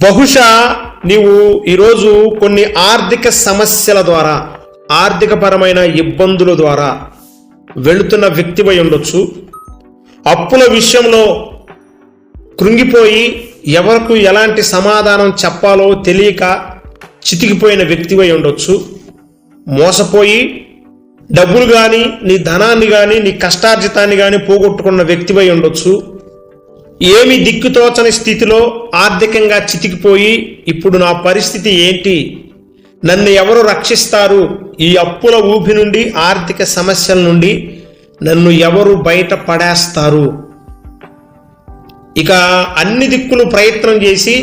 బహుశా నీవు ఈరోజు కొన్ని ఆర్థిక సమస్యల ద్వారా, ఆర్థికపరమైన ఇబ్బందుల ద్వారా వెళుతున్న వ్యక్తివై ఉండొచ్చు. అప్పుల విషయంలో కృంగిపోయి ఎవరికి ఎలాంటి సమాధానం చెప్పాలో తెలియక చితికిపోయిన వ్యక్తివై ఉండొచ్చు. మోసపోయి డబ్బులు కానీ, నీ ధనాన్ని కానీ, నీ కష్టార్జితాన్ని కానీ పోగొట్టుకున్న వ్యక్తివై ఉండొచ్చు. ఏమి దిక్కుతోచని స్థితిలో ఆర్థికంగా చితికిపోయి ఇప్పుడు నా పరిస్థితి ఏంటి, నన్ను ఎవరు రక్షిస్తారు, ఈ అప్పుల ఊపి నుండి, ఆర్థిక సమస్యల నుండి నన్ను ఎవరు బయట పడేస్తారు, ఇక అన్ని దిక్కులు ప్రయత్నం చేసి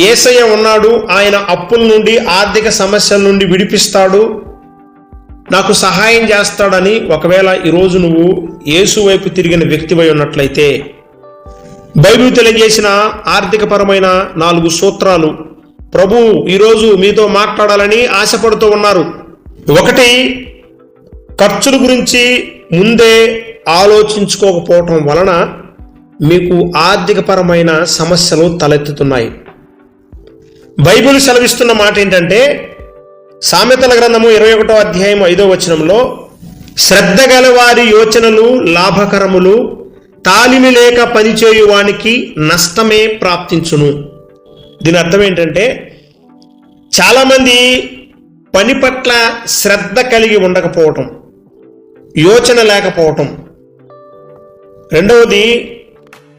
యేసయ్య ఉన్నాడు, ఆయన అప్పుల నుండి, ఆర్థిక సమస్యల నుండి విడిపిస్తాడు, నాకు సహాయం చేస్తాడని ఒకవేళ ఈరోజు నువ్వు యేసు వైపు తిరిగిన వ్యక్తివై ఉన్నట్లయితే బైబిల్ తెలియజేసిన ఆర్థికపరమైన 4 సూత్రాలు ప్రభు ఈరోజు మీతో మాట్లాడాలని ఆశపడుతూ ఉన్నారు. 1, ఖర్చుల గురించి ముందే ఆలోచించుకోకపోవటం వలన మీకు ఆర్థికపరమైన సమస్యలు తలెత్తుతున్నాయి. బైబిల్ సెలవిస్తున్న మాట ఏంటంటే, సామెతల గ్రంథము 21వ అధ్యాయం 5వ వచనంలో, శ్రద్ధ గలవారి యోచనలు లాభకరములు, తాలిమి లేక పనిచేయువానికి నష్టమే ప్రాప్తించును. దీని అర్థం ఏంటంటే, చాలామంది పని పట్ల శ్రద్ధ కలిగి ఉండకపోవటం, యోచన లేకపోవటం. రెండవది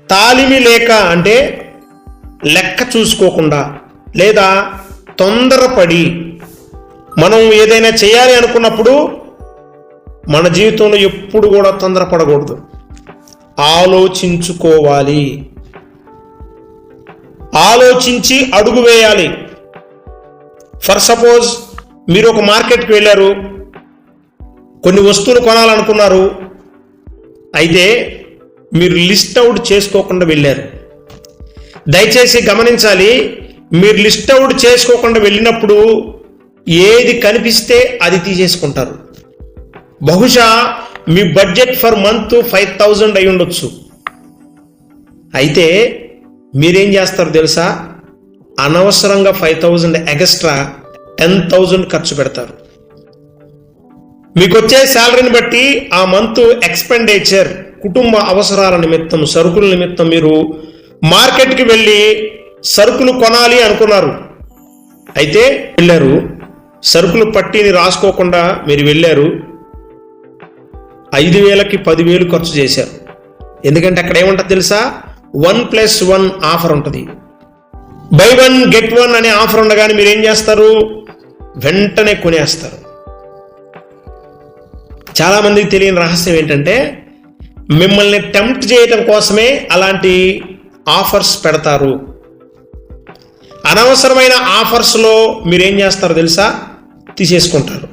తాలిమి లేక అంటే లెక్క చూసుకోకుండా లేదా తొందరపడి మనం ఏదైనా చేయాలి అనుకున్నప్పుడు మన జీవితంలో ఎప్పుడు కూడా తొందరపడకూడదు, ఆలోచించుకోవాలి, ఆలోచించి అడుగు వేయాలి. ఫర్ సపోజ్ మీరు ఒక మార్కెట్కి వెళ్ళారు, కొన్ని వస్తువులు కొనాలనుకున్నారు, అయితే మీరు లిస్ట్ అవుట్ చేసుకోకుండా వెళ్ళారు. దయచేసి గమనించాలి, మీరు లిస్ట్ అవుట్ చేసుకోకుండా వెళ్ళినప్పుడు ఏది కనిపిస్తే అది తీసేసుకుంటారు. బహుశా మీ బడ్జెట్ ఫర్ మంత్ 5,000 అయి ఉండొచ్చు. అయితే మీరేం చేస్తారు తెలుసా, అనవసరంగా 5,000 ఎక్స్ట్రా 10,000 ఖర్చు పెడతారు. మీకు వచ్చే శాలరీని బట్టి ఆ మంత్ ఎక్స్పెండిచర్, కుటుంబ అవసరాల నిమిత్తం, సరుకుల నిమిత్తం మీరు మార్కెట్కి వెళ్ళి సరుకులు కొనాలి అనుకున్నారు. అయితే వెళ్ళారు, సరుకులు పట్టిని రాసుకోకుండా మీరు వెళ్ళారు, 5,000కి 10,000 ఖర్చు చేశారు. ఎందుకంటే అక్కడ ఏముంటుంది తెలుసా, 1+1 ఆఫర్ ఉంటుంది. బై 1 గెట్ 1 అనే ఆఫర్ ఉండగానే మీరు ఏం చేస్తారు, వెంటనే కొనేస్తారు. చాలామందికి తెలియని రహస్యం ఏంటంటే, మిమ్మల్ని టెంప్ట్ చేయటం కోసమే అలాంటి ఆఫర్స్ పెడతారు. అనవసరమైన ఆఫర్స్లో మీరేం చేస్తారో తెలుసా, తీసేసుకుంటారు.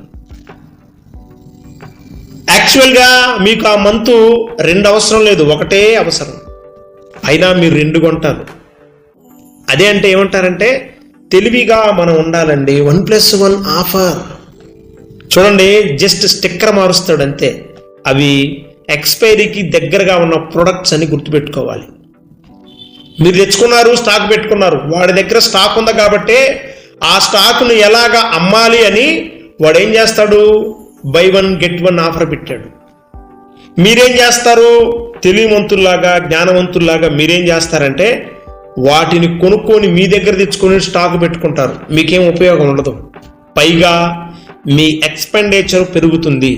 యాక్చువల్గా మీకు ఆ మంత్ 2 అవసరం లేదు, 1 అవసరం, అయినా మీరు 2 కొంటారు. అదే అంటే ఏమంటారంటే, తెలివిగా మనం ఉండాలండి. 1+1 ఆఫర్ చూడండి, జస్ట్ స్టిక్కర్ మారుస్తాడు అంతే. అవి ఎక్స్పైరీకి దగ్గరగా ఉన్న ప్రొడక్ట్స్ అని గుర్తుపెట్టుకోవాలి. మీరు తెచ్చుకున్నారు, స్టాక్ పెట్టుకున్నారు, వాడి దగ్గర స్టాక్ ఉంది కాబట్టి ఆ స్టాక్ను ఎలాగా అమ్మాలి అని వాడు ఏం చేస్తాడు, బై 1 గెట్ 1 ఆఫర్ పెట్టాడు. మీరేం చేస్తారు, తెలివిమంతుల్లాగా, జ్ఞానవంతుల్లాగా మీరేం చేస్తారంటే వాటిని కొనుక్కొని మీ దగ్గర తెచ్చుకొని స్టాక్ పెట్టుకుంటారు. మీకేం ఉపయోగం ఉండదు, పైగా మీ ఎక్స్పెండిచర్ పెరుగుతుంది.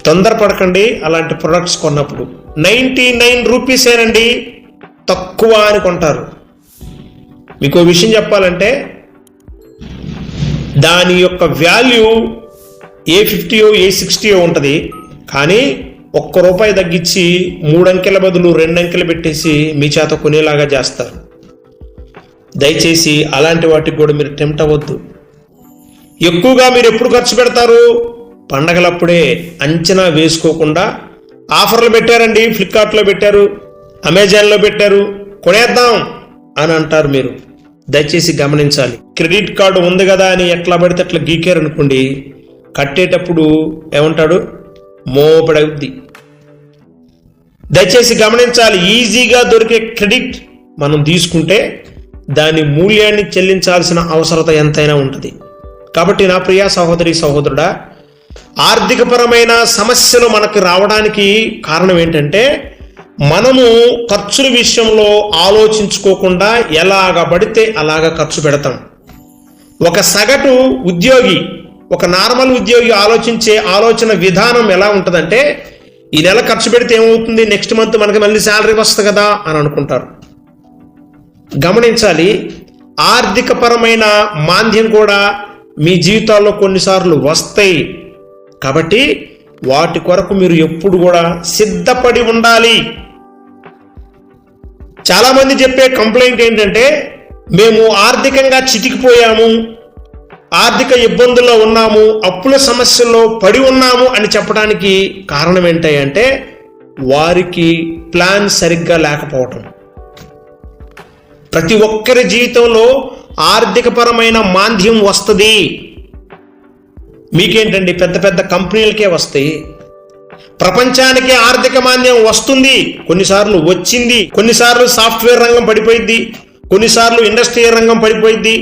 తొందరపడకండి అలాంటి ప్రొడక్ట్స్ కొన్నప్పుడు. 99 రూపీసేనండి, తక్కువ అని కొంటారు. మీకు విషయం చెప్పాలంటే, దాని యొక్క వాల్యూ A50 A60 ఉంటుంది, కానీ ₹1 తగ్గించి 3 అంకెల బదులు 2 అంకెలు పెట్టేసి మీ చేత కొనేలాగా చేస్తారు. దయచేసి అలాంటి వాటికి కూడా మీరు టెంప్ట్ అవ్వద్దు. ఎక్కువగా మీరు ఎప్పుడు ఖర్చు పెడతారు, పండగలప్పుడే. అంచనా వేసుకోకుండా ఆఫర్లు పెట్టారండి, ఫ్లిప్కార్ట్లో పెట్టారు, అమెజాన్లో పెట్టారు, కొనేద్దాం అని అంటారు. మీరు దయచేసి గమనించాలి. క్రెడిట్ కార్డు ఉంది కదా అని ఎట్లా పడితే అట్లా గీకారు అనుకోండి, కట్టేటప్పుడు ఏమంటాడు, మోపడవుద్ది. దయచేసి గమనించాలి, ఈజీగా దొరికే క్రెడిట్ మనం తీసుకుంటే దాని మూల్యాన్ని చెల్లించాల్సిన అవసరత ఎంతైనా ఉంటుంది. కాబట్టి నా ప్రియ సహోదరి సహోదరుడా, ఆర్థికపరమైన సమస్యలు మనకు రావడానికి కారణం ఏంటంటే మనము ఖర్చుల విషయంలో ఆలోచించుకోకుండా ఎలాగ పడితే అలాగ ఖర్చు పెడతాం. ఒక సగటు ఉద్యోగి, ఒక నార్మల్ ఉద్యోగి ఆలోచించే ఆలోచన విధానం ఎలా ఉంటుందంటే, ఈ నెల ఖర్చు పెడితే ఏమవుతుంది, నెక్స్ట్ మంత్ మనకి మళ్ళీ శాలరీ వస్తుంది కదా అని అనుకుంటారు. గమనించాలి, ఆర్థికపరమైన మాంద్యం కూడా మీ జీవితాల్లో కొన్నిసార్లు వస్తాయి. కాబట్టి వాటి కొరకు మీరు ఎప్పుడు కూడా సిద్ధపడి ఉండాలి. చాలామంది చెప్పే కంప్లైంట్ ఏంటంటే, మేము ఆర్థికంగా చితికిపోయాము, ఆర్థిక ఇబ్బందుల్లో ఉన్నాము, అప్పుల సమస్యల్లో పడి ఉన్నాము అని చెప్పడానికి కారణం ఏంటంటే వారికి ప్లాన్ సరిగ్గా లేకపోవటం. ప్రతి ఒక్కరి జీవితంలో ఆర్థికపరమైన మాంద్యం వస్తుంది. మీకేంటండి, పెద్ద పెద్ద కంపెనీలకే వస్తాయి. ప్రపంచానికే ఆర్థిక మాంద్యం వస్తుంది. కొన్నిసార్లు వచ్చింది. కొన్నిసార్లు సాఫ్ట్వేర్ రంగం పడిపోయింది, కొన్నిసార్లు ఇండస్ట్రియల్ రంగం పడిపోయింది,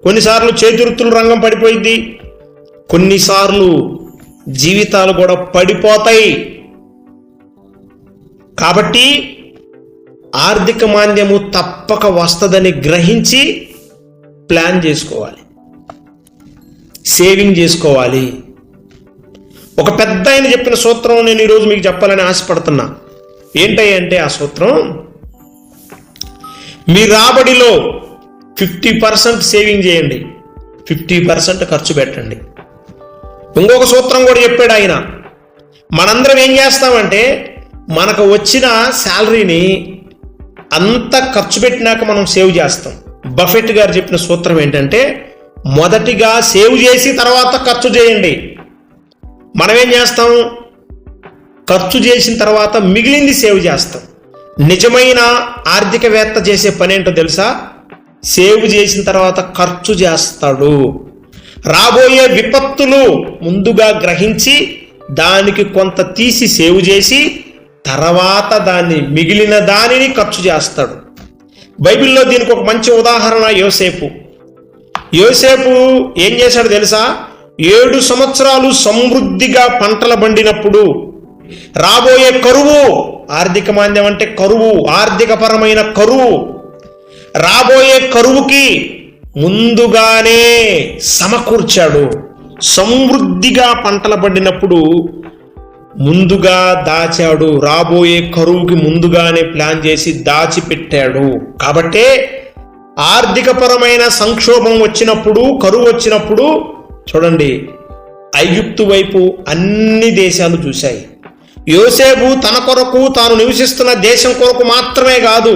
కొన్నిసార్లు చేతివృత్తుల రంగం పడిపోయింది, కొన్నిసార్లు జీవితాలు కూడా పడిపోతాయి. కాబట్టి ఆర్థిక మాంద్యము తప్పక వస్తుందని గ్రహించి ప్లాన్ చేసుకోవాలి, సేవింగ్ చేసుకోవాలి. ఒక పెద్ద ఆయన చెప్పిన సూత్రం నేను ఈరోజు మీకు చెప్పాలని ఆశపడుతున్నా. ఏంటంటే ఆ సూత్రం, మీ రాబడిలో 50% సేవింగ్ చేయండి, 50% ఖర్చు పెట్టండి. ఇంకొక సూత్రం కూడా చెప్పాడు ఆయన. మనందరం ఏం చేస్తామంటే మనకు వచ్చిన శాలరీని అంత ఖర్చు పెట్టినాక మనం సేవ్ చేస్తాం. బఫెట్ గారు చెప్పిన సూత్రం ఏంటంటే, మొదటిగా సేవ్ చేసి తర్వాత ఖర్చు చేయండి. మనం ఏం చేస్తాం, ఖర్చు చేసిన తర్వాత మిగిలింది సేవ్ చేస్తాం. నిజమైన ఆర్థికవేత్త చేసే పని ఏంటో తెలుసా, సేవ్ చేసిన తర్వాత ఖర్చు చేస్తాడు. రాబోయే విపత్తులు ముందుగా గ్రహించి దానికి కొంత తీసి సేవ్ చేసి తర్వాత దాన్ని మిగిలిన దానిని ఖర్చు చేస్తాడు. బైబిల్లో దీనికి ఒక మంచి ఉదాహరణ యోసేపు. యోసేపు ఏం చేశాడు తెలుసా, 7 సంవత్సరాలు సమృద్ధిగా పంటలు పండినప్పుడు రాబోయే కరువు, ఆర్థిక మాంద్యం అంటే కరువు, ఆర్థికపరమైన కరువు, రాబోయే కరువుకి ముందుగానే సమకూర్చాడు. సమృద్ధిగా పంటలు పండినప్పుడు ముందుగా దాచాడు. రాబోయే కరువుకి ముందుగానే ప్లాన్ చేసి దాచిపెట్టాడు. కాబట్టే ఆర్థికపరమైన సంక్షోభం వచ్చినప్పుడు, కరువు వచ్చినప్పుడు చూడండి, ఐగుప్తు వైపు అన్ని దేశాలు చూశాయి. యోసేపు తన కొరకు, తాను నివసిస్తున్న దేశం కొరకు మాత్రమే కాదు,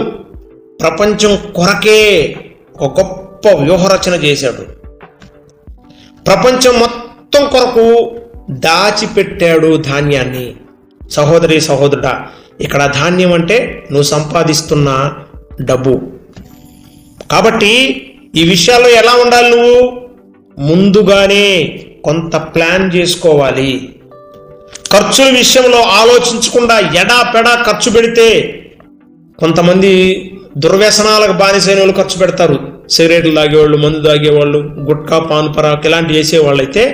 ప్రపంచం కొరకే ఒక గొప్ప వ్యూహరచన చేశాడు. ప్రపంచం మొత్తం కొరకు దాచిపెట్టాడు ధాన్యాన్ని. సహోదరి సహోదరుడా, ఇక్కడ ధాన్యం అంటే నువ్వు సంపాదిస్తున్న డబ్బు. కాబట్టి ఈ విషయాల్లో ఎలా ఉండాలి, నువ్వు ముందుగానే కొంత ప్లాన్ చేసుకోవాలి. ఖర్చుల విషయంలో ఆలోచించకుండా ఎడాపెడా ఖర్చు పెడితే, కొంతమంది దుర్వ్యసనాలకు బానిసైన వాళ్ళు ఖర్చు పెడతారు. సిగరెట్లు తాగేవాళ్ళు, మందు తాగేవాళ్ళు, గుట్కా, పాన్ పరాక్ ఇలాంటివి చేసేవాళ్ళు అయితే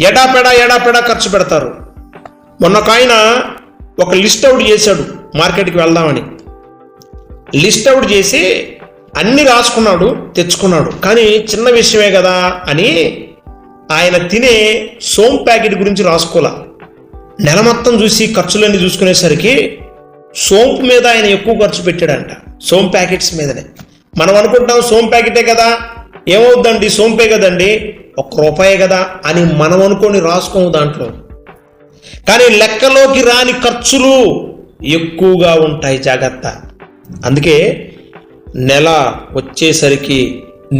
ఎడాపెడా ఖర్చు పెడతారు. మొన్న ఒక ఆయన ఒక లిస్ట్ అవుట్ చేశాడు, మార్కెట్కి వెళ్దామని. లిస్ట్ అవుట్ చేసి అన్ని రాసుకున్నాడు, తెచ్చుకున్నాడు. కానీ చిన్న విషయమే కదా అని ఆయన తినే సోమ్ ప్యాకెట్ గురించి రాసుకోలే. నెల మొత్తం చూసి ఖర్చులన్నీ చూసుకునేసరికి సోంపు మీద ఆయన ఎక్కువ ఖర్చు పెట్టాడంట, సోమ్ ప్యాకెట్స్ మీదనే. మనం అనుకుంటాం సోమ్ ప్యాకెటే కదా, ఏమవుద్దండి, సోంపే కదండి, ₹1 కదా అని మనం అనుకొని రాసుకోము దాంట్లో. కానీ లెక్కలోకి రాని ఖర్చులు ఎక్కువగా ఉంటాయి, జాగ్రత్త. అందుకే నెల వచ్చేసరికి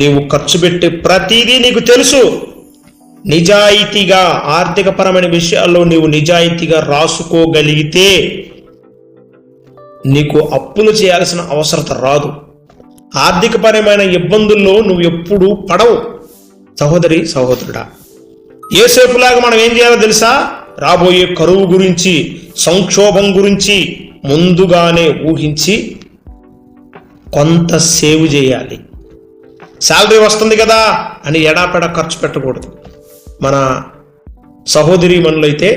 నీవు ఖర్చు పెట్టే ప్రతిదీ నీకు తెలుసు. నిజాయితీగా ఆర్థికపరమైన విషయాల్లో నీవు నిజాయితీగా రాసుకోగలిగితే నీకు అప్పులు చేయాల్సిన అవసరం రాదు. ఆర్థికపరమైన ఇబ్బందుల్లో నువ్వు ఎప్పుడూ పడవు. సహోదరి సహోదరుడా, యోసేపులాగా మనం ఏం చేయాలో తెలుసా, రాబోయే కరువు గురించి, సంక్షోభం గురించి ముందుగానే ఊహించి కొంత సేవ్ చేయాలి. శాలరీ వస్తుంది కదా అని ఎడాపెడా ఖర్చు పెట్టకూడదు. మన సహోదరి మనులైతే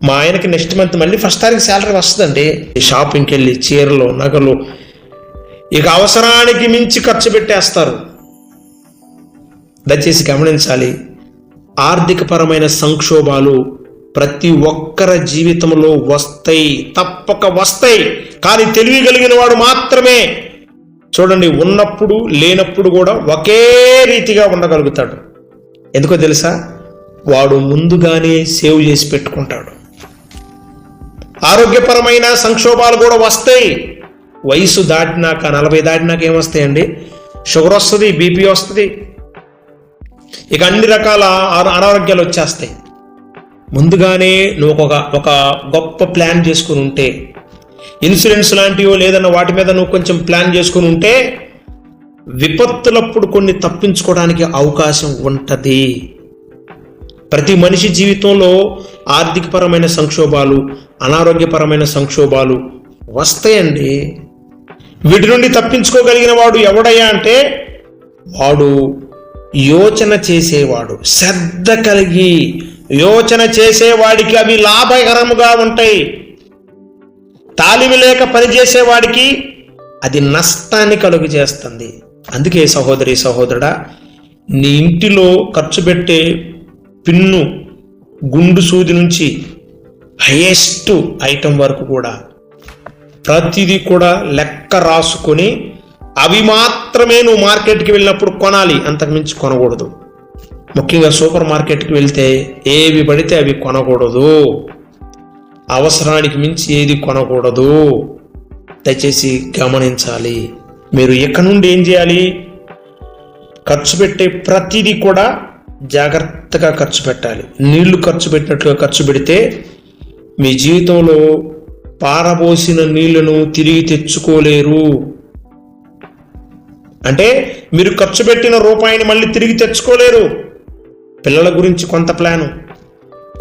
మా ఆయనకి నెక్స్ట్ మంత్ మళ్ళీ ఫస్ట్ తారీఖు శాలరీ వస్తుందండి. షాపింగ్కి వెళ్ళి చీరలు, నగలు, ఇక అవసరానికి మించి ఖర్చు పెట్టేస్తారు. దయచేసి గమనించాలి, ఆర్థికపరమైన సంక్షోభాలు ప్రతి ఒక్కరి జీవితంలో వస్తాయి, తప్పక వస్తాయి. కానీ తెలివి కలిగిన వాడు మాత్రమే చూడండి ఉన్నప్పుడు లేనప్పుడు కూడా ఒకే రీతిగా ఉండగలుగుతాడు. ఎందుకో తెలుసా? వాడు ముందుగానే సేవ్ చేసి పెట్టుకుంటాడు. ఆరోగ్యపరమైన సంక్షోభాలు కూడా వస్తాయి. వయసు దాటినాక 40 దాటినాక ఏమొస్తాయండి? షుగర్ వస్తుంది, బీపీ వస్తుంది, ఇక అన్ని రకాల అనారోగ్యాలు వచ్చేస్తాయి. ముందుగానే నువ్వు ఒక గొప్ప ప్లాన్ చేసుకుని ఉంటే, ఇన్సూరెన్స్ లాంటివో లేదన్న వాటి మీద నువ్వు కొంచెం ప్లాన్ చేసుకుని ఉంటే విపత్తులప్పుడు కొన్ని తప్పించుకోవడానికి అవకాశం ఉంటుంది. ప్రతి మనిషి జీవితంలో ఆర్థికపరమైన సంక్షోభాలు, అనారోగ్యపరమైన సంక్షోభాలు వస్తాయండి. వీటి నుండి తప్పించుకోగలిగిన వాడు ఎవడయ్యా అంటే వాడు యోచన చేసేవాడు, శ్రద్ధ కలిగి యోచన చేసేవాడికి అవి లాభకరముగా ఉంటాయి. తాలిమి లేక పనిచేసేవాడికి అది నష్టాన్ని కలుగు చేస్తుంది. అందుకే సహోదరి సహోదరుడా, నీ ఇంటిలో ఖర్చు పెట్టే పిన్ను, గుండు సూది నుంచి హైయెస్ట్ ఐటమ్ వరకు కూడా ప్రతిదీ కూడా లెక్క రాసుకొని అవి మాత్రమే నువ్వు మార్కెట్కి వెళ్ళినప్పుడు కొనాలి, అంతకుమించి కొనకూడదు. ముఖ్యంగా సూపర్ మార్కెట్కి వెళ్తే ఏవి పడితే అవి కొనకూడదు, అవసరానికి మించి ఏది కొనకూడదు. దయచేసి గమనించాలి. మీరు ఎక్కడి నుండి ఏం చేయాలి? ఖర్చు పెట్టే ప్రతిదీ కూడా జాగ్రత్తగా ఖర్చు పెట్టాలి. నీళ్లు ఖర్చు పెట్టినట్లుగా ఖర్చు పెడితే మీ జీవితంలో పారబోసిన నీళ్లను తిరిగి తెచ్చుకోలేరు. అంటే మీరు ఖర్చు పెట్టిన రూపాయిని మళ్ళీ తిరిగి తెచ్చుకోలేరు. పిల్లల గురించి కొంత ప్లాను,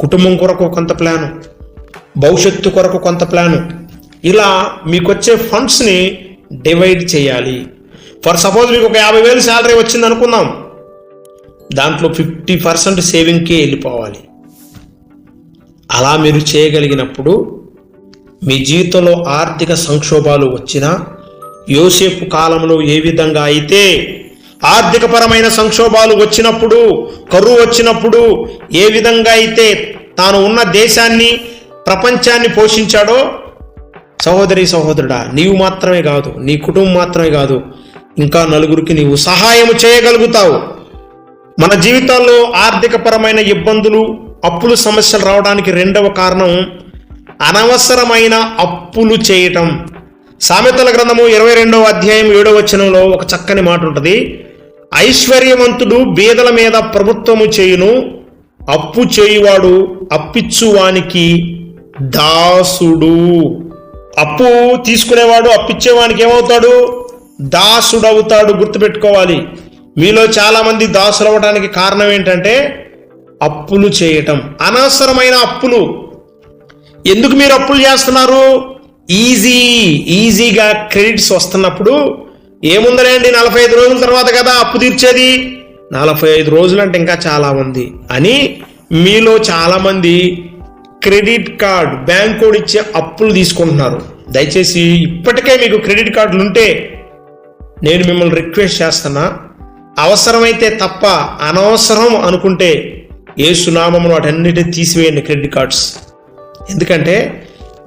కుటుంబం కొరకు కొంత ప్లాను, భవిష్యత్తు కొరకు కొంత ప్లాను, ఇలా మీకు వచ్చే ఫండ్స్ని డివైడ్ చేయాలి. ఫర్ సపోజ్ మీకు ఒక 50,000 శాలరీ వచ్చింది అనుకుందాం, దాంట్లో 50% సేవింగ్కే వెళ్ళిపోవాలి. అలా మీరు చేయగలిగినప్పుడు మీ జీవితంలో ఆర్థిక సంక్షోభాలు వచ్చినా, యోసేపు కాలంలో ఏ విధంగా అయితే ఆర్థికపరమైన సంక్షోభాలు వచ్చినప్పుడు, కరువు వచ్చినప్పుడు ఏ విధంగా అయితే తాను ఉన్న దేశాన్ని, ప్రపంచాన్ని పోషించాడో, సహోదరి సహోదరుడా, నీవు మాత్రమే కాదు, నీ కుటుంబం మాత్రమే కాదు, ఇంకా నలుగురికి నీవు సహాయం చేయగలుగుతావు. మన జీవితాల్లో ఆర్థికపరమైన ఇబ్బందులు, అప్పులు, సమస్యలు రావడానికి రెండవ కారణం అనవసరమైన అప్పులు చేయటం. సామెతల గ్రంథము 22వ అధ్యాయం 7వ వచనంలో ఒక చక్కని మాట ఉంటుంది. ఐశ్వర్యవంతుడు బీదల మీద ప్రభుత్వము చేయును, అప్పు చేయువాడు అప్పిచ్చువానికి దాసుడు. అప్పు తీసుకునేవాడు అప్పిచ్చేవానికి ఏమవుతాడు? దాసుడవుతాడు. గుర్తుపెట్టుకోవాలి. మీలో చాలా మంది దాసులు అవ్వడానికి కారణం ఏంటంటే అప్పులు చేయటం, అనవసరమైన అప్పులు. ఎందుకు మీరు అప్పులు చేస్తున్నారు? ఈజీగా క్రెడిట్స్ వస్తున్నప్పుడు ఏముందలేండి 45 రోజుల తర్వాత కదా అప్పు తీర్చేది, 45 రోజులు అంటే ఇంకా చాలా ఉంది అని మీలో చాలామంది క్రెడిట్ కార్డ్, బ్యాంక్ కోడ్ ఇచ్చే అప్పులు తీసుకుంటున్నారు. దయచేసి ఇప్పటికే మీకు క్రెడిట్ కార్డులు ఉంటే నేను మిమ్మల్ని రిక్వెస్ట్ చేస్తున్నా, అవసరమైతే తప్ప అనవసరం అనుకుంటే యేసు నామమున వాటన్నిటిని తీసివేయండి క్రెడిట్ కార్డ్స్. ఎందుకంటే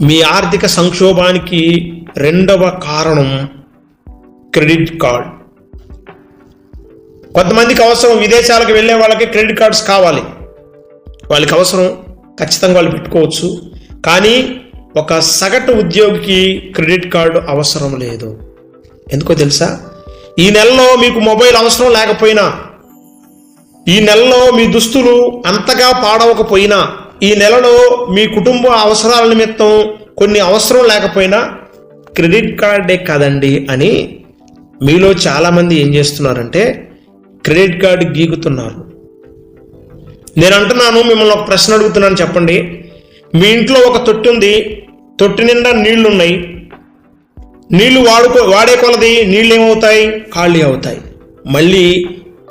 మీ ఆర్థిక సంక్షోభానికి రెండవ కారణం క్రెడిట్ కార్డ్. కొంతమందికి అవసరం, విదేశాలకు వెళ్ళే వాళ్ళకి క్రెడిట్ కార్డ్స్ కావాలి, వాళ్ళకి అవసరం, ఖచ్చితంగా వాళ్ళు పెట్టుకోవచ్చు. కానీ ఒక సగటు ఉద్యోగికి క్రెడిట్ కార్డు అవసరం లేదు. ఎందుకో తెలుసా? ఈ నెలలో మీకు మొబైల్ అవసరం లేకపోయినా, ఈ నెలలో మీ దుస్తులు అంతగా పాడవకపోయినా, ఈ నెలలో మీ కుటుంబ అవసరాల నిమిత్తం కొన్ని అవసరం లేకపోయినా క్రెడిట్ కార్డే కదండి అని మీలో చాలామంది ఏం చేస్తున్నారంటే క్రెడిట్ కార్డు గీకుతున్నారు. నేను అంటున్నాను, మిమ్మల్ని ఒక ప్రశ్న అడుగుతున్నాను, చెప్పండి. మీ ఇంట్లో ఒక తొట్టి ఉంది, తొట్టి నిండా నీళ్లున్నాయి, నీళ్లు వాడే కొలది నీళ్ళు ఏమవుతాయి? ఖాళీ అవుతాయి. మళ్ళీ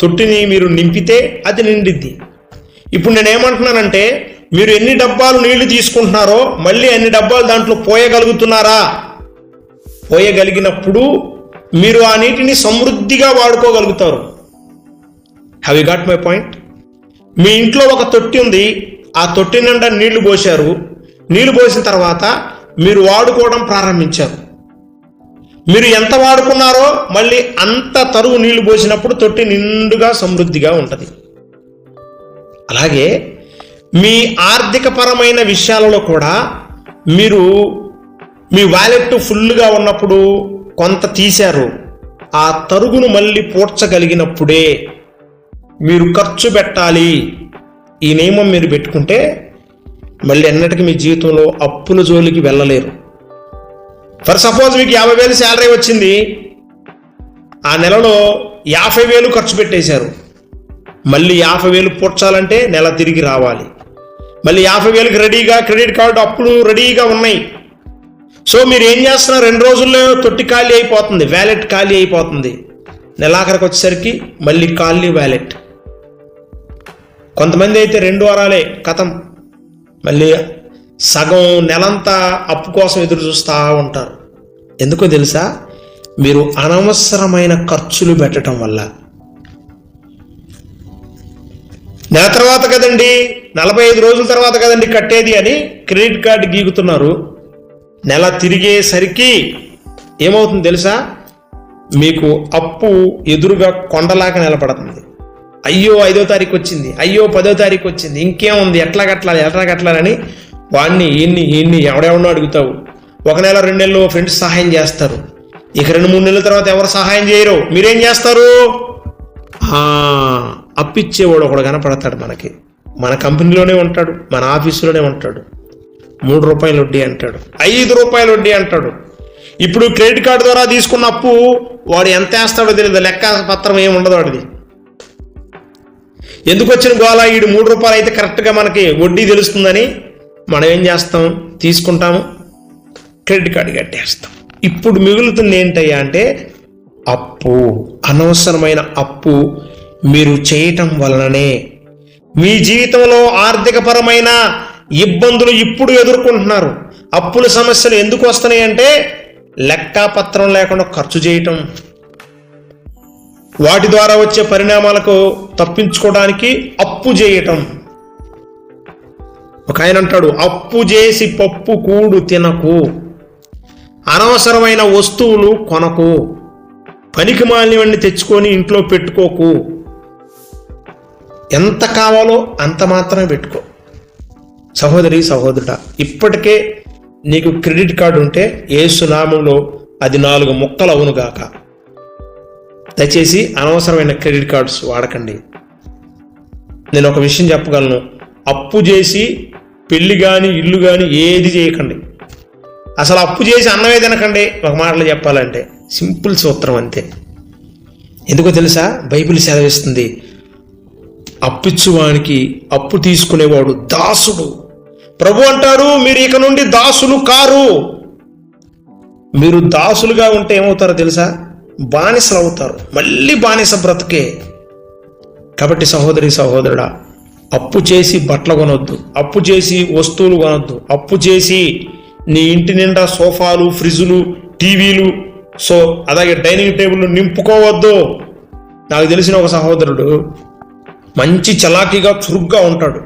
తొట్టిని మీరు నింపితే అది నిండిద్ది. ఇప్పుడు నేనేమంటున్నానంటే, మీరు ఎన్ని డబ్బాలు నీళ్లు తీసుకుంటున్నారో మళ్ళీ అన్ని డబ్బాలు దాంట్లో పోయగలుగుతున్నారా? పోయగలిగినప్పుడు మీరు ఆ నీటిని సమృద్ధిగా వాడుకోగలుగుతారు. Have you got my point? మీ ఇంట్లో ఒక తొట్టి ఉంది, ఆ తొట్టి నిండా నీళ్లు పోశారు. నీళ్లు పోసిన తర్వాత మీరు వాడుకోవడం ప్రారంభించారు. మీరు ఎంత వాడుకున్నారో మళ్ళీ అంత తరువు నీళ్లు పోసినప్పుడు తొట్టి నిండుగా సమృద్ధిగా ఉంటుంది. అలాగే మీ ఆర్థిక పరమైన విషయాలలో కూడా మీరు మీ వాలెట్ ఫుల్గా ఉన్నప్పుడు కొంత తీశారు, ఆ తరుగును మళ్ళీ పూడ్చగలిగినప్పుడే మీరు ఖర్చు పెట్టాలి. ఈ నియమం మీరు పెట్టుకుంటే మళ్ళీ ఎన్నటికీ మీ జీవితంలో అప్పుల జోలికి వెళ్ళలేరు. ఫర్ సపోజ్ మీకు 50,000 శాలరీ వచ్చింది, ఆ నెలలో 50,000 ఖర్చు పెట్టేశారు. మళ్ళీ 50,000 పూడ్చాలంటే నెల తిరిగి రావాలి. మళ్ళీ 50,000కి రెడీగా క్రెడిట్ కార్డు అప్పులు రెడీగా ఉన్నాయి. సో మీరు ఏం చేస్తున్నారు? 2 రోజుల్లో తొట్టి ఖాళీ అయిపోతుంది, వ్యాలెట్ ఖాళీ అయిపోతుంది. నెలాఖరికి వచ్చేసరికి మళ్ళీ ఖాళీ వ్యాలెట్. కొంతమంది అయితే 2 వారాలే కథం, మళ్ళీ సగం నెలంతా అప్పు కోసం ఎదురు చూస్తూ ఉంటారు. ఎందుకో తెలుసా? మీరు అనవసరమైన ఖర్చులు పెట్టడం వల్ల. నెల తర్వాత కదండి, 45 రోజుల తర్వాత కదండి కట్టేది అని క్రెడిట్ కార్డు గీగుతున్నారు. నెల తిరిగేసరికి ఏమవుతుంది తెలుసా? మీకు అప్పు ఎదురుగా కొండలాగా నిలబడుతుంది. అయ్యో 5వ తారీఖు వచ్చింది, అయ్యో 10వ తారీఖు వచ్చింది, ఇంకేముంది, ఎట్లా కట్టాలని వాడిని ఈయన్ని ఎవడెవడో అడుగుతావు. 1 నెల 2 నెలలు ఫ్రెండ్స్ సహాయం చేస్తారు. ఇక 2-3 నెలల తర్వాత ఎవరు సహాయం చేయరు. మీరేం చేస్తారు? అప్పిచ్చేవాడు ఒకడు కనపడతాడు మనకి. మన కంపెనీలోనే ఉంటాడు, మన ఆఫీసులోనే ఉంటాడు. 3 రూపాయల వడ్డీ అంటాడు, 5 రూపాయల వడ్డీ అంటాడు. ఇప్పుడు క్రెడిట్ కార్డు ద్వారా తీసుకున్న అప్పు వాడు ఎంత వేస్తాడో తెలియదు, లెక్క పత్రం ఏమి ఉండదు వాడిది. ఎందుకు వచ్చిన గోళ? ఈడు 3 రూపాయలు అయితే కరెక్ట్గా మనకి వడ్డీ తెలుస్తుందని మనం ఏం చేస్తాం? తీసుకుంటాము, క్రెడిట్ కార్డు కట్టేస్తాం. ఇప్పుడు మిగులుతుంది ఏంటయ్యా అంటే అప్పు. అనవసరమైన అప్పు మీరు చేయటం వలననే మీ జీవితంలో ఆర్థికపరమైన ఇబ్బందులు ఇప్పుడు ఎదుర్కొంటున్నారు. అప్పుల సమస్యలు ఎందుకు వస్తున్నాయి అంటే లెక్కాపత్రం లేకుండా ఖర్చు చేయటం, వాటి ద్వారా వచ్చే పరిణామాలకు తప్పించుకోవడానికి అప్పు చేయటం. ఒక ఆయన అంటాడు, అప్పు చేసి పప్పు కూడు తినకు, అనవసరమైన వస్తువులు కొనకు, పనికి మాలినవన్నీ తెచ్చుకొని ఇంట్లో పెట్టుకోకు, ఎంత కావాలో అంత మాత్రమే పెట్టుకో. సహోదరి సహోదరుడా, ఇప్పటికే నీకు క్రెడిట్ కార్డు ఉంటే యేసు నామములో అది 4 ముక్కలు అవునుగాక. దయచేసి అనవసరమైన క్రెడిట్ కార్డ్స్ వాడకండి. నేను ఒక విషయం చెప్పగలను, అప్పు చేసి పెళ్లి కానీ ఇల్లు కానీ ఏది చేయకండి. అసలు అప్పు చేసి అన్నమే తినకండి. ఒక మాటలో చెప్పాలంటే సింపుల్ సూత్రం అంతే. ఎందుకో తెలుసా? బైబిల్ సెలవిస్తుంది, అప్పిచ్చువానికి అప్పు తీసుకునేవాడు దాసుడు. ప్రభు అంటారు, మీరు ఇక నుండి దాసులు కారు. మీరు దాసులుగా ఉంటే ఏమవుతారో తెలుసా? బానిసలు అవుతారు. మళ్ళీ బానిస బ్రతుకే. కాబట్టి సహోదరి సహోదరుడా, అప్పు చేసి బట్టలు కొనొద్దు, అప్పు చేసి వస్తువులు కొనొద్దు, అప్పు చేసి నీ ఇంటి నిండా సోఫాలు, ఫ్రిడ్జులు, టీవీలు, అలాగే డైనింగ్ టేబుల్ నింపుకోవద్దు. నాకు తెలిసిన ఒక సహోదరుడు మంచి చలాకీగా చురుగ్గా ఉంటాడు.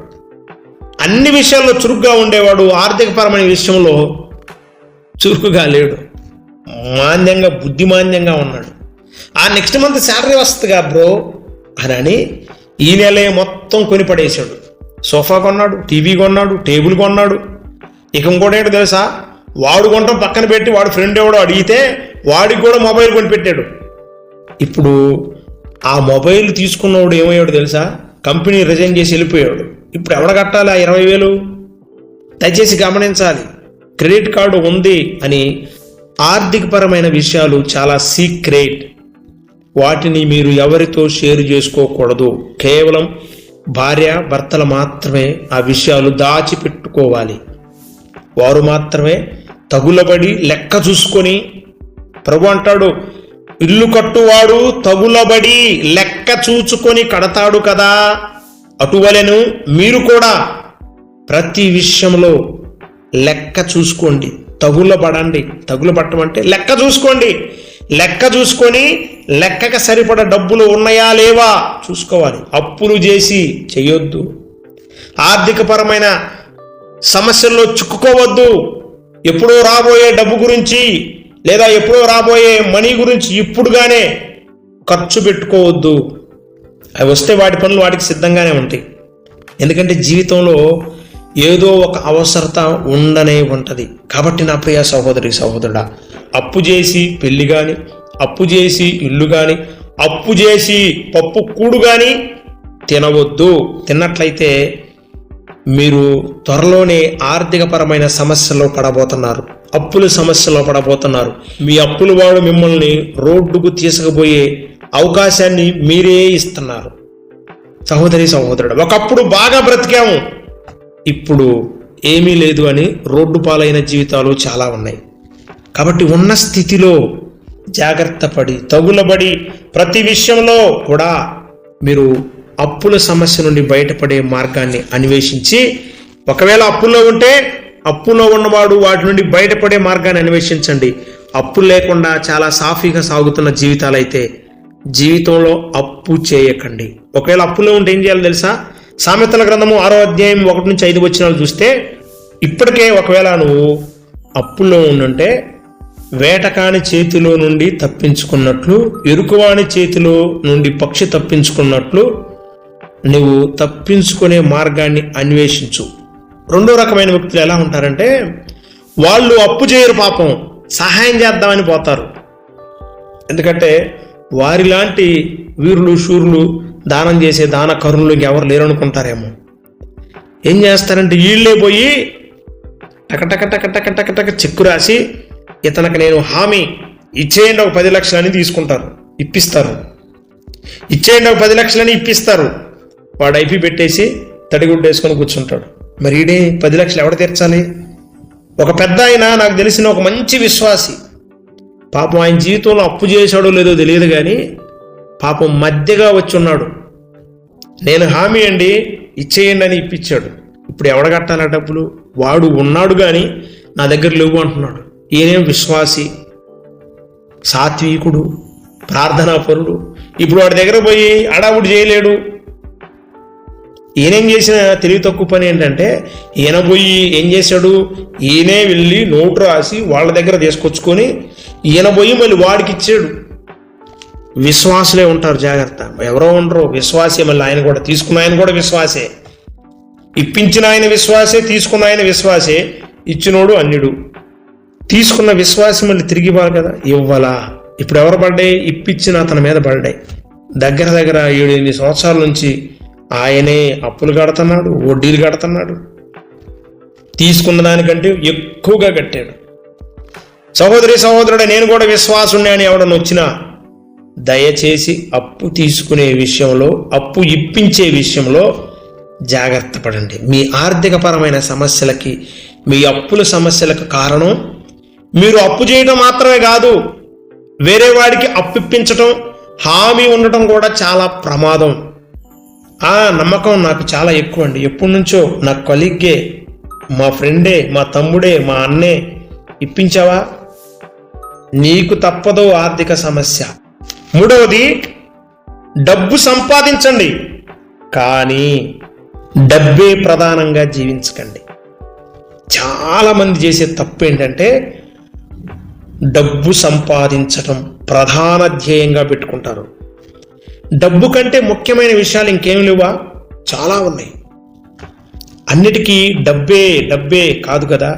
అన్ని విషయాల్లో చురుగ్గా ఉండేవాడు, ఆర్థికపరమైన విషయంలో చురుకుగా లేడు. మాంద్యంగా, బుద్ధిమాంద్యంగా ఉన్నాడు. ఆ నెక్స్ట్ మంత్ శాలరీ వస్తుందిగా బ్రో అని ఈ నెలే మొత్తం కొనిపడేశాడు. సోఫా కొన్నాడు, టీవీ కొన్నాడు, టేబుల్ కొన్నాడు. ఇక ఇంకోటి ఏంటో తెలుసా? వాడు కొనడం పక్కన పెట్టి వాడు ఫ్రెండ్ ఎవడో అడిగితే వాడికి కూడా మొబైల్ కొనిపెట్టాడు. ఇప్పుడు ఆ మొబైల్ తీసుకున్నవాడు ఏమయ్యాడు తెలుసా? కంపెనీ రిజైన్ చేసి వెళ్ళిపోయాడు. ఇప్పుడు ఎవడ కట్టాలి ఆ 20,000? దయచేసి గమనించాలి, క్రెడిట్ కార్డు ఉంది అని ఆర్థికపరమైన విషయాలు చాలా సీక్రెట్. వాటిని మీరు ఎవరితో షేర్ చేసుకోకూడదు. కేవలం భార్య భర్తలు మాత్రమే ఆ విషయాలు దాచిపెట్టుకోవాలి. వారు మాత్రమే తగులబడి లెక్క చూసుకొని ప్రభు అంటాడు, ఇల్లు కట్టువాడు తగులబడి లెక్క చూచుకొని కడతాడు కదా, అటువలెను మీరు కూడా ప్రతి విషయంలో లెక్క చూసుకోండి, తగులబడండి. తగులబట్టం అంటే లెక్క చూసుకోండి. లెక్క చూసుకొని లెక్కకి సరిపడ డబ్బులు ఉన్నాయా లేవా చూసుకోవాలి. అప్పులు చేసి చేయొద్దు. ఆర్థికపరమైన సమస్యల్లో చిక్కుకోవద్దు. ఎప్పుడో రాబోయే డబ్బు గురించి లేదా ఎప్పుడో రాబోయే మనీ గురించి ఇప్పుడుగానే ఖర్చు పెట్టుకోవద్దు. అవి వస్తే వాటి పనులు వాటికి సిద్ధంగానే ఉంటాయి. ఎందుకంటే జీవితంలో ఏదో ఒక అవసరత ఉండనే ఉంటుంది. కాబట్టి నా ప్రియ సహోదరి సహోదరుడా, అప్పు చేసి పెళ్లి కానీ, అప్పు చేసి ఇల్లు కానీ, అప్పు చేసి పప్పు కూడు కానీ తినవద్దు. తిన్నట్లయితే మీరు త్వరలోనే ఆర్థికపరమైన సమస్యల్లో పడబోతున్నారు, అప్పుల సమస్యలో పడబోతున్నారు. మీ అప్పుల వాడు మిమ్మల్ని రోడ్డుకు తీసుకుపోయే అవకాశాన్ని మీరే ఇస్తున్నారు. సహోదరి సహోదరుడు, ఒకప్పుడు బాగా బ్రతికాము, ఇప్పుడు ఏమీ లేదు అని రోడ్డు పాలైన జీవితాలు చాలా ఉన్నాయి. కాబట్టి ఉన్న స్థితిలో జాగ్రత్త పడి తగులబడి ప్రతి విషయంలో కూడా మీరు అప్పుల సమస్య నుండి బయటపడే మార్గాన్ని అన్వేషించి, ఒకవేళ అప్పుల్లో ఉంటే అప్పులో ఉన్నవాడు వాటి నుండి బయటపడే మార్గాన్ని అన్వేషించండి. అప్పులు లేకుండా చాలా సాఫీగా సాగుతున్న జీవితాలైతే జీవితంలో అప్పు చేయకండి. ఒకవేళ అప్పులో ఉంటే ఏం చేయాలో తెలుసా? సామెతల గ్రంథము 6వ అధ్యాయం 1 నుంచి 5 వచనాలు చూస్తే, ఇప్పటికే ఒకవేళ నువ్వు అప్పుల్లో ఉండుంటే వేటకాని చేతిలో నుండి తప్పించుకున్నట్లు, ఎరుకువాని చేతిలో నుండి పక్షి తప్పించుకున్నట్లు నువ్వు తప్పించుకునే మార్గాన్ని అన్వేషించు. రెండో రకమైన వ్యక్తులు ఎలా ఉంటారంటే, వాళ్ళు అప్పు చేయరు, పాపం సహాయం చేద్దామని పోతారు. ఎందుకంటే వారిలాంటి వీరులు శూరులు దానం చేసే దానకరులు ఎవరు లేరనుకుంటారేమో. ఏం చేస్తారంటే వీళ్ళే పోయి టకటక టకటక టకటక చెక్కు రాసి, ఇతనికి నేను హామీ ఇచ్చేయండి ఒక 10 లక్షలని తీసుకుంటారు, ఇప్పిస్తారు. ఇచ్చేయండి ఒక 10 లక్షలని ఇప్పిస్తారు. వాడు ఐపీ పెట్టేసి తడిగుడ్డు వేసుకొని కూర్చుంటాడు. మరి ఈడే 10 లక్షలు ఎవడ తీర్చాలి? ఒక పెద్ద ఆయన, నాకు తెలిసిన ఒక మంచి విశ్వాసి, పాపం ఆయన జీవితంలో అప్పు చేశాడో లేదో తెలియదు కానీ పాపం మధ్యగా వచ్చి ఉన్నాడు. నేను హామీ అండి ఇచ్చేయండి అని ఇప్పించాడు. ఇప్పుడు ఎవడ కట్టాలి డబ్బులు? వాడు ఉన్నాడు కానీ నా దగ్గర లేవు అంటున్నాడు. ఈయనేం విశ్వాసి, సాత్వికుడు, ప్రార్థనాపరుడు. ఇప్పుడు వాడి దగ్గర పోయి అడావుడు చేయలేడు. ఈయనేం చేసిన తెలివి తక్కువ పని ఏంటంటే, ఈయన పోయి ఏం చేశాడు, ఈయనే వెళ్ళి నోటు రాసి వాళ్ళ దగ్గర తీసుకొచ్చుకొని ఈయన పోయి మళ్ళీ వాడికి ఇచ్చాడు. విశ్వాసులే ఉంటారు, జాగ్రత్త. ఎవరో ఉండరు, విశ్వాసే. మళ్ళీ ఆయన కూడా తీసుకున్న ఆయన కూడా విశ్వాసే, ఇప్పించిన ఆయన విశ్వాసే, తీసుకున్న ఆయన విశ్వాసే. ఇచ్చినోడు అన్యుడు. తీసుకున్న విశ్వాసం మళ్ళీ తిరిగి ఇవ్వాలి కదా, ఇవ్వాలా? ఇప్పుడు ఎవరు పడ్డాయి? ఇప్పించిన అతని మీద పడ్డాయి. దగ్గర 7-8 సంవత్సరాల నుంచి ఆయనే అప్పులు కడుతున్నాడు, వడ్డీలు కడుతున్నాడు, తీసుకున్న దానికంటే ఎక్కువగా కట్టాడు. సహోదరి సహోదరుడు, నేను కూడా విశ్వాసుని అని ఎవడన్నా వచ్చినా దయచేసి అప్పు తీసుకునే విషయంలో, అప్పు ఇప్పించే విషయంలో జాగ్రత్త పడండి. మీ ఆర్థికపరమైన సమస్యలకి, మీ అప్పుల సమస్యలకు కారణం మీరు అప్పు చేయడం మాత్రమే కాదు, వేరే వాడికి అప్పు ఇప్పించటం, హామీ ఉండటం కూడా చాలా ప్రమాదం. ఆ నమ్మకం నాకు చాలా ఎక్కువ అండి. ఎప్పటి నుంచో నా కొలీగే, మా ఫ్రెండే, మా తమ్ముడే, మా అన్నే ఇప్పించావా? నీకు తప్పదో ఆర్థిక సమస్య. మూడవది, డబ్బు సంపాదించండి కానీ డబ్బే ప్రధానంగా జీవించకండి. చాలా మంది చేసే తప్పు ఏంటంటే డబ్బు సంపాదించటం ప్రధాన ధ్యేయంగా పెట్టుకుంటారు. డబ్బు కంటే ముఖ్యమైన విషయాలు ఇంకేం లేవా? చాలా ఉన్నాయి. అన్నిటికీ డబ్బే కాదు కదా,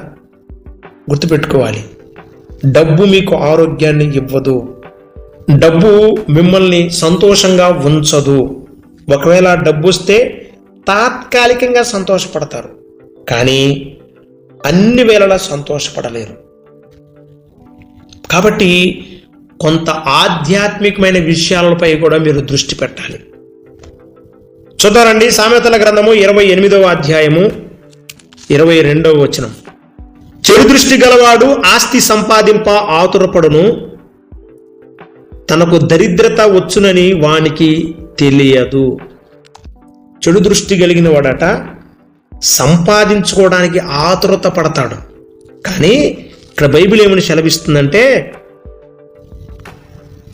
గుర్తుపెట్టుకోవాలి. డబ్బు మీకు ఆరోగ్యాన్ని ఇవ్వదు, డబ్బు మిమ్మల్ని సంతోషంగా ఉంచదు. ఒకవేళ డబ్బు వస్తే తాత్కాలికంగా సంతోషపడతారు, కానీ అన్ని వేళలా సంతోషపడలేరు. కాబట్టి కొంత ఆధ్యాత్మికమైన విషయాలపై కూడా మీరు దృష్టి పెట్టాలి. చూద్దారండి, సామెతల గ్రంథము 28వ అధ్యాయము 22వ వచనం. చెడు దృష్టి గలవాడు ఆస్తి సంపాదింప ఆతురపడును, తనకు దరిద్రత వచ్చునని వానికి తెలియదు. చెడు దృష్టి కలిగిన వాడట సంపాదించుకోవడానికి ఆతురత పడతాడు. కానీ ఇక్కడ బైబిల్ ఏమని సెలవిస్తుందంటే,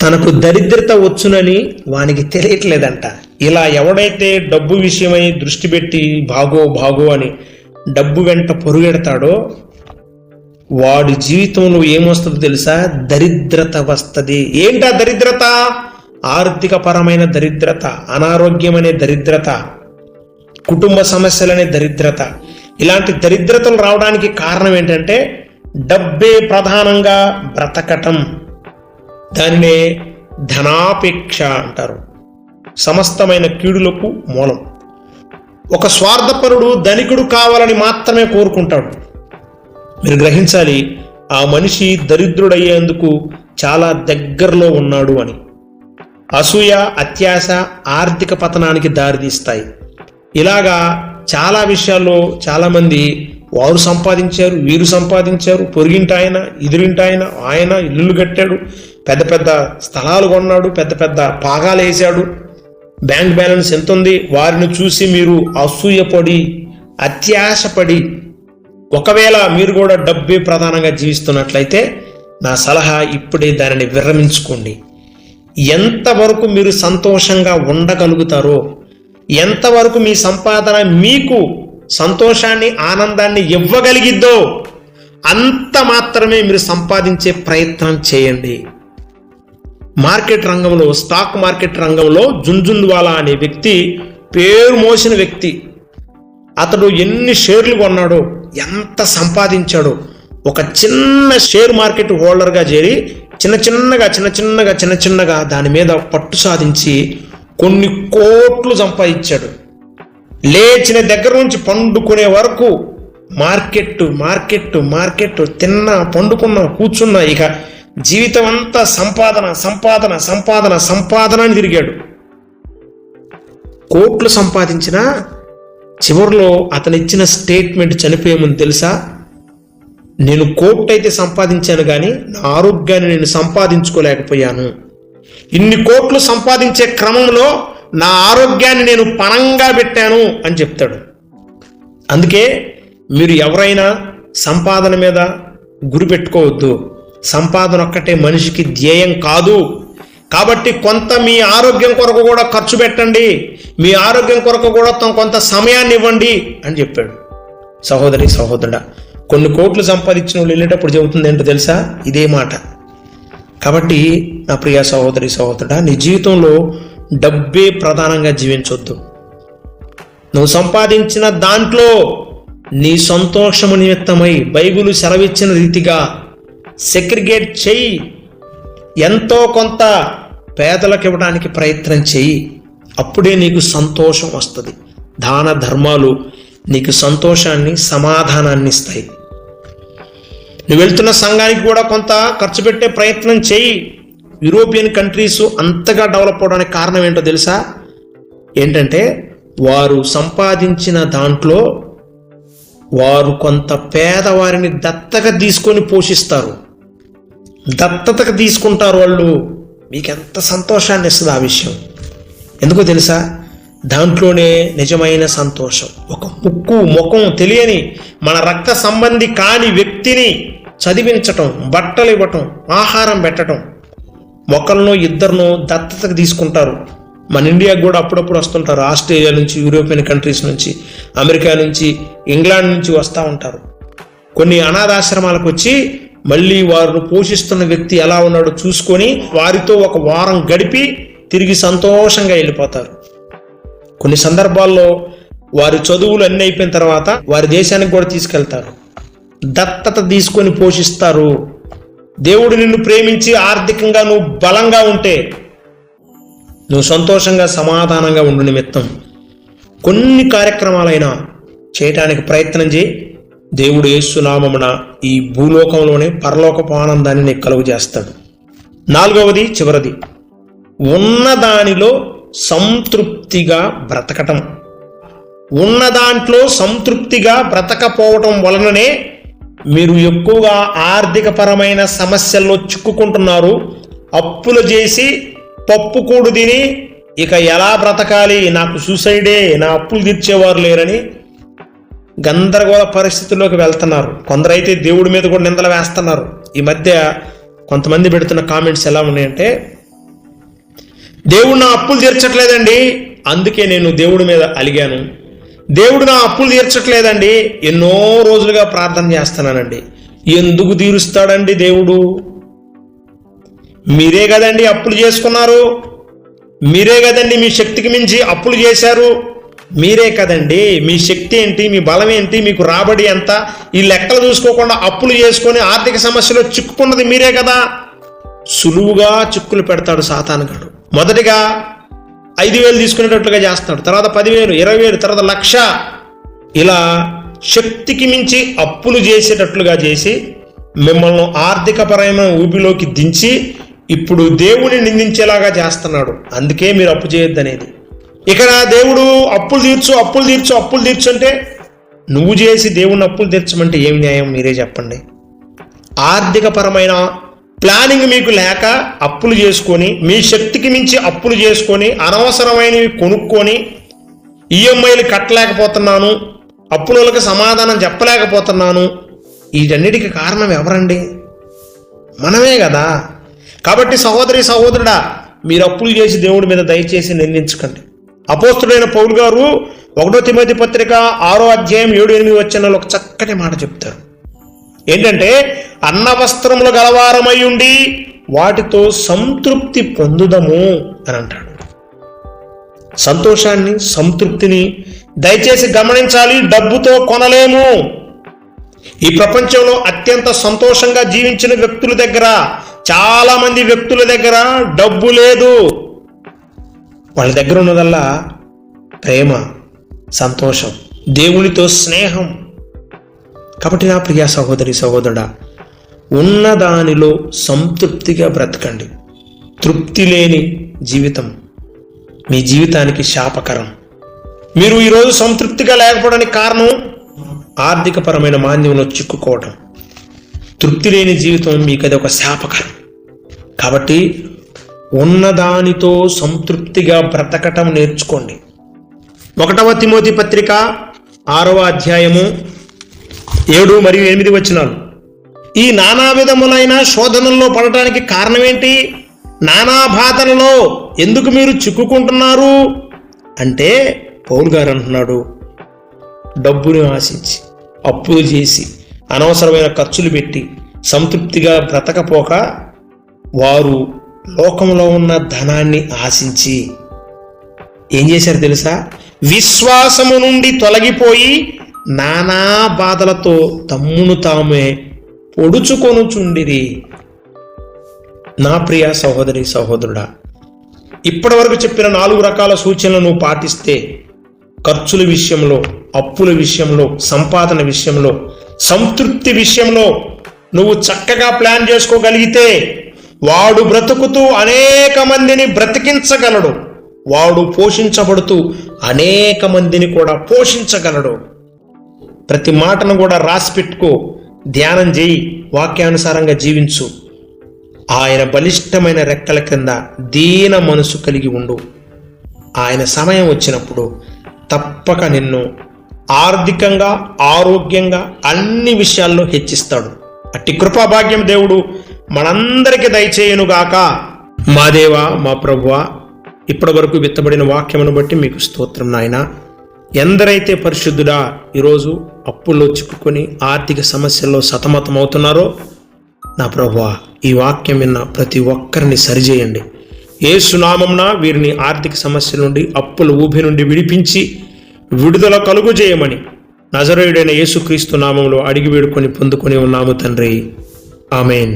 తనకు దరిద్రత వచ్చునని వానికి తెలియట్లేదంట. ఇలా ఎవడైతే డబ్బు విషయమై దృష్టి పెట్టి బాగో అని డబ్బు వెంట పొరుగెడతాడో వాడి జీవితంలో ఏమొస్తుందో తెలుసా? దరిద్రత వస్తుంది. ఏంటా దరిద్రత? ఆర్థిక పరమైన దరిద్రత, అనారోగ్యం అనే దరిద్రత, కుటుంబ సమస్యలనే దరిద్రత. ఇలాంటి దరిద్రతలు రావడానికి కారణం ఏంటంటే డబ్బే ప్రధానంగా బ్రతకటం. దాన్నే ధనాపేక్ష అంటారు. సమస్తమైన కీడులకు మూలం. ఒక స్వార్థపరుడు ధనికుడు కావాలని మాత్రమే కోరుకుంటాడు. మీరు గ్రహించాలి, ఆ మనిషి దరిద్రుడయ్యేందుకు చాలా దగ్గరలో ఉన్నాడు అని. అసూయ, అత్యాశ ఆర్థిక పతనానికి దారితీస్తాయి. ఇలాగా చాలా విషయాల్లో చాలామంది వారు సంపాదించారు, వీరు సంపాదించారు, పొరుగింటాయన, ఎదురింటాయన, ఆయన ఇల్లులు కట్టాడు, పెద్ద పెద్ద స్థలాలు కొన్నాడు, పెద్ద పెద్ద పాగాలు వేసాడు, బ్యాంక్ బ్యాలెన్స్ ఎంత ఉంది, వారిని చూసి మీరు అసూయపడి అత్యాశపడి ఒకవేళ మీరు కూడా డబ్బే ప్రధానంగా జీవిస్తున్నట్లయితే నా సలహా ఇప్పుడే దానిని విరమించుకోండి. ఎంతవరకు మీరు సంతోషంగా ఉండగలుగుతారో, ఎంతవరకు మీ సంపాదన మీకు సంతోషాన్ని ఆనందాన్ని ఇవ్వగలిగిద్దో అంత మాత్రమే మీరు సంపాదించే ప్రయత్నం చేయండి. మార్కెట్ రంగంలో, స్టాక్ మార్కెట్ రంగంలో జుంజున్వాలా అనే వ్యక్తి పేరు మోసిన వ్యక్తి. అతడు ఎన్ని షేర్లు కొన్నాడో, ఎంత సంపాదించాడో, ఒక చిన్న షేర్ మార్కెట్ హోల్డర్గా చేరి చిన్న చిన్నగా దాని మీద పట్టు సాధించి కొన్ని కోట్లు సంపాదించాడు. లేచిన దగ్గర నుంచి పండుకునే వరకు మార్కెట్ తిన్నా, పండుకున్నా, కూర్చున్నా, ఇక జీవితం అంతా సంపాదన అని తిరిగాడు. కోట్లు సంపాదించిన చివరిలో అతను ఇచ్చిన స్టేట్మెంట్ చనిపోయే ముందు తెలుసా? నేను కోట్లు అయితే సంపాదించాను కానీ నా ఆరోగ్యాన్ని నేను సంపాదించుకోలేకపోయాను. ఇన్ని కోట్లు సంపాదించే క్రమంలో నా ఆరోగ్యాన్ని నేను పణంగా పెట్టాను అని చెప్తాడు. అందుకే మీరు ఎవరైనా సంపాదన మీద గురి పెట్టుకోవద్దు. సంపాదన ఒక్కటే మనిషికి ధ్యేయం కాదు. కాబట్టి కొంత మీ ఆరోగ్యం కొరకు కూడా ఖర్చు పెట్టండి, మీ ఆరోగ్యం కొరకు కూడా కొంత సమయాన్ని ఇవ్వండి అని చెప్పాడు. సహోదరి సహోదరుడా, కొన్ని కోట్లు సంపాదించిన వాళ్ళు వెళ్ళేటప్పుడు చెబుతుంది ఏంటో తెలుసా? ఇదే మాట. కాబట్టి నా ప్రియ సహోదరి సహోదరుడా, నీ జీవితంలో డబ్బే ప్రధానంగా జీవించొద్దు. నువ్వు సంపాదించిన దాంట్లో నీ సంతోషము నిమిత్తమై బైబిలు సెలవిచ్చిన రీతిగా సెగ్రిగేట్ చెయ్యి. ఎంతో కొంత పేదలకు ఇవ్వడానికి ప్రయత్నం చెయ్యి. అప్పుడే నీకు సంతోషం వస్తుంది. దాన ధర్మాలు నీకు సంతోషాన్ని, సమాధానాన్ని ఇస్తాయి. నువ్వు వెళ్తున్న సంఘానికి కూడా కొంత ఖర్చు పెట్టే ప్రయత్నం చెయ్యి. యూరోపియన్ కంట్రీస్ అంతగా డెవలప్ అవడానికి కారణం ఏంటో తెలుసా? ఏంటంటే వారు సంపాదించిన దాంట్లో వారు కొంత పేదవారిని దత్తగా తీసుకొని పోషిస్తారు, దత్తతగా తీసుకుంటారు. వాళ్ళు మీకు ఎంత సంతోషాన్ని ఇస్తుంది ఆ విషయం. ఎందుకో తెలుసా? దాంట్లోనే నిజమైన సంతోషం. ఒక ముఖం తెలియని మన రక్త సంబంధి కాని వ్యక్తిని చదివించటం, బట్టలు ఇవ్వటం, ఆహారం పెట్టడం, ఒకరినో ఇద్దరినో దత్తతకు తీసుకుంటారు. మన ఇండియాకు కూడా అప్పుడప్పుడు వస్తుంటారు. ఆస్ట్రేలియా నుంచి, యూరోపియన్ కంట్రీస్ నుంచి, అమెరికా నుంచి, ఇంగ్లాండ్ నుంచి వస్తూ ఉంటారు. కొన్ని అనాథాశ్రమాలకు వచ్చి మళ్ళీ వారు పోషిస్తున్న వ్యక్తి ఎలా ఉన్నాడో చూసుకొని వారితో ఒక వారం గడిపి తిరిగి సంతోషంగా వెళ్ళిపోతారు. కొన్ని సందర్భాల్లో వారి చదువులు అన్నీ అయిపోయిన తర్వాత వారి దేశానికి కూడా తీసుకెళ్తారు, దత్తత తీసుకొని పోషిస్తారు. దేవుడు నిన్ను ప్రేమించి ఆర్థికంగా నువ్వు బలంగా ఉంటే, నువ్వు సంతోషంగా సమాధానంగా ఉండు నిమిత్తం కొన్ని కార్యక్రమాలైనా చేయటానికి ప్రయత్నం చేయి. దేవుడు యేసు నామమున ఈ భూలోకంలోనే పరలోకపు ఆనందాన్ని నీకు కలుగు చేస్తాడు. 4వది, చివరిది, ఉన్నదానిలో సంతృప్తిగా బ్రతకటం. ఉన్న దాంట్లో సంతృప్తిగా బ్రతకపోవటం వలననే మీరు ఎక్కువగా ఆర్థిక పరమైన సమస్యల్లో చిక్కుకుంటున్నారు, అప్పులు చేసి పప్పు కూడు తిని ఇక ఎలా బ్రతకాలి, నాకు సూసైడే, నా అప్పులు తీర్చేవారు లేరని గందరగోళ పరిస్థితుల్లోకి వెళ్తున్నారు. కొందరైతే దేవుడి మీద కూడా నిందలు వేస్తున్నారు. ఈ మధ్య కొంతమంది పెడుతున్న కామెంట్స్ ఎలా ఉన్నాయంటే, దేవుడు నా అప్పులు తీర్చట్లేదండి, అందుకే నేను దేవుడి మీద అలిగాను. దేవుడు నా అప్పులు తీర్చట్లేదండి, ఎన్నో రోజులుగా ప్రార్థన చేస్తున్నానండి. ఎందుకు తీరుస్తాడండి దేవుడు? మీరే కదండి అప్పులు చేసుకున్నారు, మీరే కదండి మీ శక్తికి మించి అప్పులు చేశారు, మీరే కదండి మీ శక్తి ఏంటి, మీ బలం ఏంటి, మీకు రాబడి ఎంత, ఈ లెక్కలు చూసుకోకుండా అప్పులు చేసుకొని ఆర్థిక సమస్యలో చిక్కుకున్నది మీరే కదా. సులువుగా చిక్కులు పెడతాడు సాతానుగాడు. మొదటిగా 5,000 తీసుకునేటట్లుగా చేస్తాడు, తర్వాత 10,000, 20,000, తర్వాత 1,00,000. ఇలా శక్తికి మించి అప్పులు చేసేటట్లుగా చేసి మిమ్మల్ని ఆర్థికపరమైన ఊపిలోకి దించి ఇప్పుడు దేవుని నిందించేలాగా చేస్తున్నాడు. అందుకే మీరు అప్పు చేయొద్దనేది. ఇక్కడ దేవుడు అప్పులు తీర్చు అంటే నువ్వు చేసి దేవుని అప్పులు తీర్చమంటే ఏం న్యాయం? మీరే చెప్పండి. ఆర్థికపరమైన ప్లానింగ్ మీకు లేక అప్పులు చేసుకొని, మీ శక్తికి మించి అప్పులు చేసుకొని, అనవసరమైనవి కొనుక్కొని, ఈఎంఐలు కట్టలేకపోతున్నాను, అప్పులకు సమాధానం చెప్పలేకపోతున్నాను, వీటన్నిటికీ కారణం ఎవరండి? మనమే కదా. కాబట్టి సహోదరి సహోదరుడా, మీరు అప్పులు చేసి దేవుడి మీద దయచేసి నిందించకండి. అపోస్తుడైన పౌలు గారు 1 తిమోతి పత్రిక 6వ అధ్యాయం 7-8 వచనాల్లో ఒక చక్కటి మాట చెప్తారు. ఏంటంటే, అన్న వస్త్రములు గలవారమై ఉండి వాటితో సంతృప్తి పొందుదము అని అంటాడు. సంతోషాన్ని, సంతృప్తిని దయచేసి గమనించాలి. డబ్బుతో కొనలేము. ఈ ప్రపంచంలో అత్యంత సంతోషంగా జీవించిన వ్యక్తుల దగ్గర, చాలా మంది వ్యక్తుల దగ్గర డబ్బు లేదు. వాళ్ళ దగ్గర ఉన్నదల్లా ప్రేమ, సంతోషం, దేవునితో స్నేహం. కాబట్టి నా ప్రియ సహోదరి సహోదరుడా, ఉన్నదానిలో సంతృప్తిగా బ్రతకండి. తృప్తి లేని జీవితం మీ జీవితానికి శాపకరం. మీరు ఈరోజు సంతృప్తిగా లేకపోవడానికి కారణం ఆర్థికపరమైన మాంద్యంలో చిక్కుకోవడం. తృప్తి లేని జీవితం మీకు అది ఒక శాపకరం. కాబట్టి ఉన్నదానితో సంతృప్తిగా బ్రతకటం నేర్చుకోండి. 1వ తిమోతి పత్రిక 6వ అధ్యాయము 7 మరియు 8 వచనాలు. ఈ నానా విధములైన శోధనల్లో పడటానికి కారణం ఏంటి? నానా బాధలలో ఎందుకు మీరు చిక్కుకుంటున్నారు అంటే, పౌలు గారు అంటున్నాడు, డబ్బుని ఆశించి, అప్పులు చేసి, అనవసరమైన ఖర్చులు పెట్టి సంతృప్తిగా బ్రతకపోక వారు లోకంలో ఉన్న ధనాన్ని ఆశించి ఏం చేశారు తెలుసా? విశ్వాసము నుండి తొలగిపోయి నానా బాధలతో తమ్మును తామే పొడుచుకొనుచుండిరి. నా ప్రియ సహోదరి సహోదరుడా, ఇప్పటి వరకు చెప్పిన 4 రకాల సూచనలు నువ్వు పాటిస్తే ఖర్చుల విషయంలో, అప్పుల విషయంలో, సంపాదన విషయంలో, సంతృప్తి విషయంలో నువ్వు చక్కగా ప్లాన్ చేసుకోగలిగితే వాడు బ్రతుకుతూ అనేక మందిని బ్రతికించగలడు. వాడు పోషించబడుతూ అనేక మందిని కూడా పోషించగలడు. ప్రతి మాటను కూడా రాసి పెట్టుకో, ధ్యానం చేయి, వాక్యానుసారంగా జీవించు. ఆయన బలిష్టమైన రెక్కల కింద దీన మనసు కలిగి ఉండు. ఆయన సమయం వచ్చినప్పుడు తప్పక నిన్ను ఆర్థికంగా, ఆరోగ్యంగా, అన్ని విషయాల్లో హెచ్చిస్తాడు. అట్టి కృపాభాగ్యం దేవుడు మనందరికీ దయచేయునుగాక. మా దేవా, మా ప్రభువా, ఇప్పటి వరకు విత్తబడిన వాక్యమును బట్టి మీకు స్తోత్రం నాయన. ఎందరైతే పరిశుద్ధుడా ఈరోజు అప్పుల్లో చిక్కుకొని ఆర్థిక సమస్యల్లో సతమతమవుతున్నారో, నా ప్రభువా, ఈ వాక్యం విన్న ప్రతి ఒక్కరిని సరిచేయండి. యేసు నామమున వీరిని ఆర్థిక సమస్యల నుండి, అప్పుల ఊబి నుండి విడిపించి విడుదల కలుగు చేయమని నజరేయుడైన యేసుక్రీస్తు నామములో అడిగి వేడుకొని పొందుకొని ఉన్నాము తండ్రి. ఆమేన్.